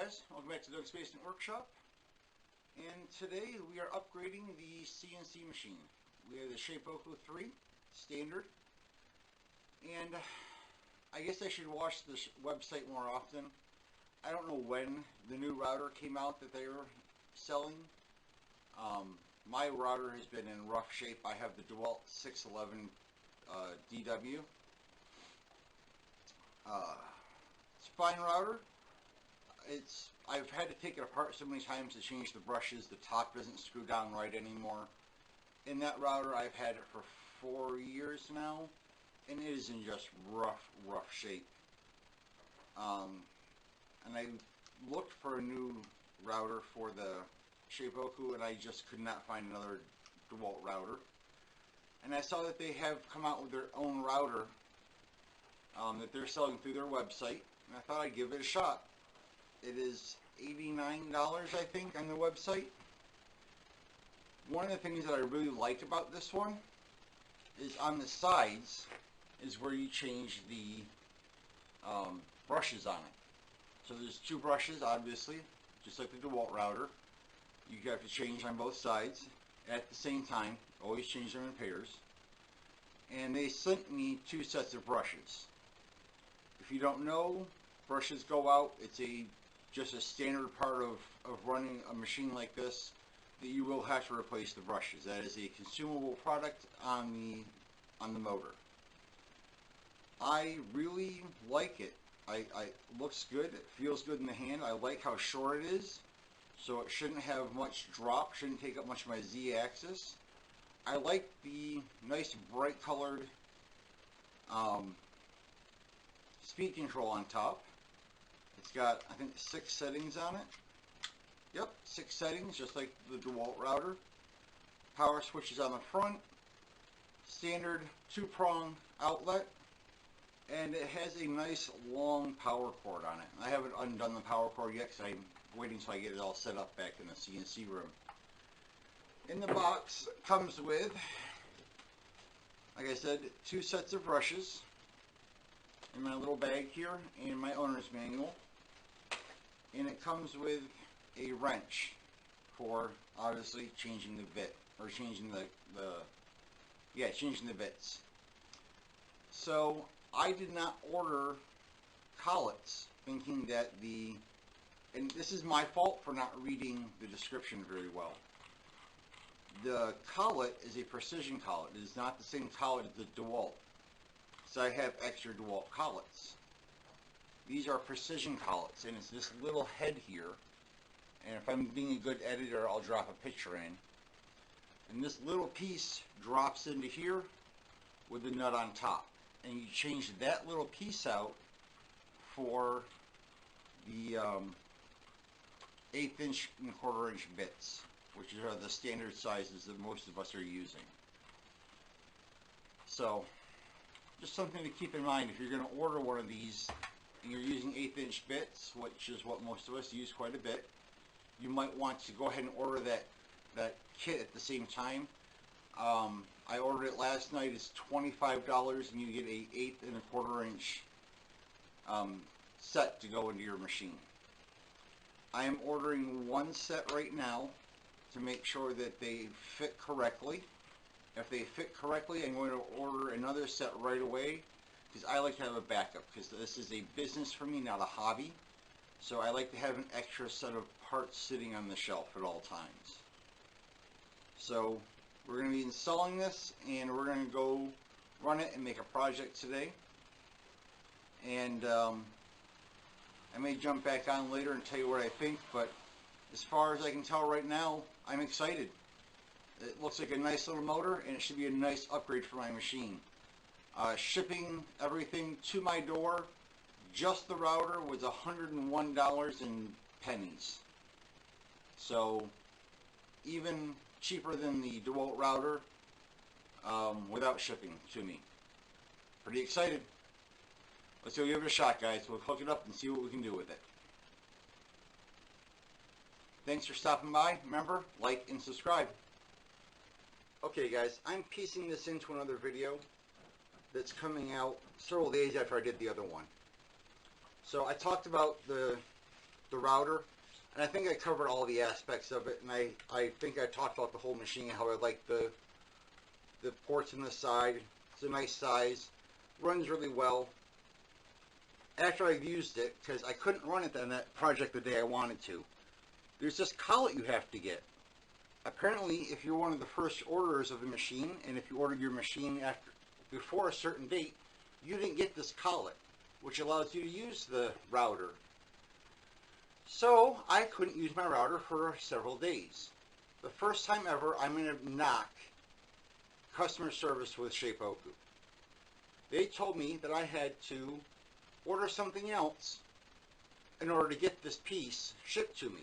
guys, welcome back to Doug's Basement Workshop. And today we are upgrading the CNC machine. We have the Shaepoko 3 standard, and I guess I should watch this website more often. I don't know when the new router came out that they were selling. My router has been in rough shape. I have the DeWalt 611 DW. It's a fine router. I've had to take it apart so many times to change the brushes. The top doesn't screw down right anymore. In that router, I've had it for 4 years now, and it is in just rough shape. And I looked for a new router for the Shaepoko, and I just could not find another DeWalt router. And I saw that they have come out with their own router that they're selling through their website, and I thought I'd give it a shot. It is $89, I think, on the website. One of the things that I really liked about this one is on the sides is where you change the brushes on it. So there's two brushes, obviously, just like the DeWalt router. You have to change on both sides at the same time. Always change them in pairs. And they sent me 2 sets of brushes. If you don't know, brushes go out. It's just a standard part of running a machine like this, that you will have to replace the brushes. That is a consumable product on the motor. I really like it. It looks good. It feels good in the hand. I like how short it is, so it shouldn't have much drop. Shouldn't take up much of my Z-axis. I like the nice bright colored speed control on top. It's got, I think, 6 settings on it. Yep, 6 settings, just like the DeWalt router. Power switches on the front. Standard 2-prong outlet. And it has a nice long power cord on it. I haven't undone the power cord yet because I'm waiting until I get it all set up back in the CNC room. In the box comes with, like I said, 2 sets of brushes in my little bag here and my owner's manual. And it comes with a wrench for obviously changing the bit, or changing changing the bits. So I did not order collets thinking that and this is my fault for not reading the description very well. The collet is a precision collet. It is not the same collet as the DeWalt. So I have extra DeWalt collets. These are precision collets, and it's this little head here. And if I'm being a good editor, I'll drop a picture in. And this little piece drops into here with the nut on top. And you change that little piece out for the 1/8 inch and 1/4 inch bits, which are the standard sizes that most of us are using. So, just something to keep in mind if you're going to order one of these and you're using 1/8 inch bits, which is what most of us use quite a bit. You might want to go ahead and order that kit at the same time. I ordered it last night. It's $25, and you get a 1/8 and 1/4 inch set to go into your machine. I am ordering 1 set right now to make sure that they fit correctly. If they fit correctly, I'm going to order another set right away, because I like to have a backup, because this is a business for me, not a hobby. So I like to have an extra set of parts sitting on the shelf at all times. So we're going to be installing this, and we're going to go run it and make a project today. And I may jump back on later and tell you what I think, but as far as I can tell right now, I'm excited. It looks like a nice little motor, and it should be a nice upgrade for my machine. Shipping everything to my door, just the router, was $101 and pennies. So even cheaper than the DeWalt router without shipping to me. Pretty excited. Let's go give it a shot, guys. We'll hook it up and see what we can do with it. Thanks for stopping by. Remember, like and subscribe. Okay, guys, I'm piecing this into another video that's coming out several days after I did the other one. So I talked about the the router, and I think I covered all the aspects of it, and I think I talked about the whole machine, how I like the ports on the side. It's a nice size, runs really well. After I've used it, because I couldn't run it on that project the day I wanted to, there's this collet you have to get. Apparently, if you're one of the first orders of the machine, and if you ordered your machine before a certain date, you didn't get this collet, which allows you to use the router. So I couldn't use my router for several days. The first time ever, I'm going to knock customer service with Shaepoko. They told me that I had to order something else in order to get this piece shipped to me.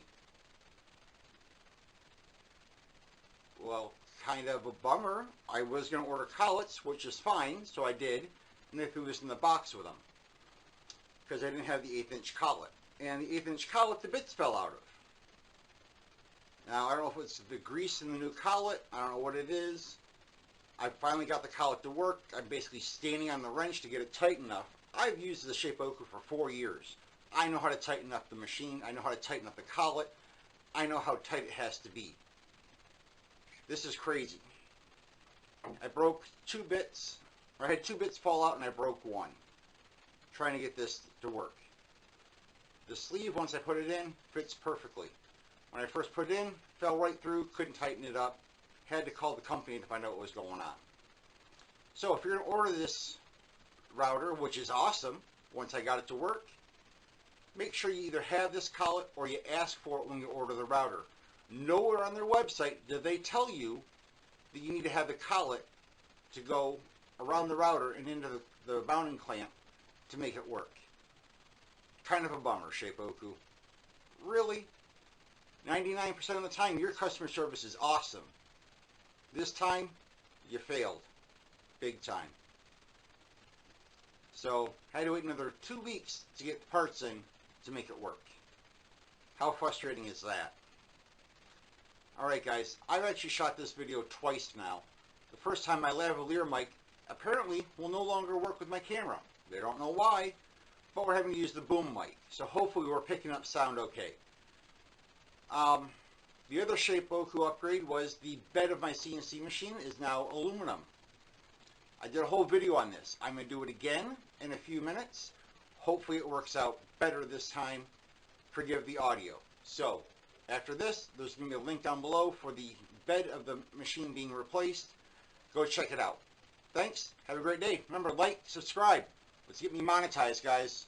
Well, kind of a bummer. I was going to order collets, which is fine, so I did, and they threw this in the box with them because I didn't have the 1/8" collet. And the 1/8" collet, the bits fell out of. Now, I don't know if it's the grease in the new collet. I don't know what it is. I finally got the collet to work. I'm basically standing on the wrench to get it tight enough. I've used the Shaepoko for 4 years. I know how to tighten up the machine. I know how to tighten up the collet. I know how tight it has to be. This is crazy. I broke 2 bits, or I had 2 bits fall out and I broke 1, trying to get this to work. The sleeve, once I put it in, fits perfectly. When I first put it in, fell right through, couldn't tighten it up, had to call the company to find out what was going on. So if you're going to order this router, which is awesome, once I got it to work, make sure you either have this collet or you ask for it when you order the router. Nowhere on their website do they tell you that you need to have the collet to go around the router and into the mounting clamp to make it work. Kind of a bummer, Shaepoko. Really? 99% of the time, your customer service is awesome. This time, you failed. Big time. So, I had to wait another 2 weeks to get the parts in to make it work. How frustrating is that? Alright guys, I've actually shot this video twice now. The first time my lavalier mic apparently will no longer work with my camera. They don't know why, but we're having to use the boom mic. So hopefully we're picking up sound okay. The other Shaepoko upgrade was the bed of my CNC machine is now aluminum. I did a whole video on this. I'm going to do it again in a few minutes. Hopefully it works out better this time. Forgive the audio. So, after this, there's going to be a link down below for the bed of the machine being replaced. Go check it out. Thanks. Have a great day. Remember, like, subscribe. Let's get me monetized, guys.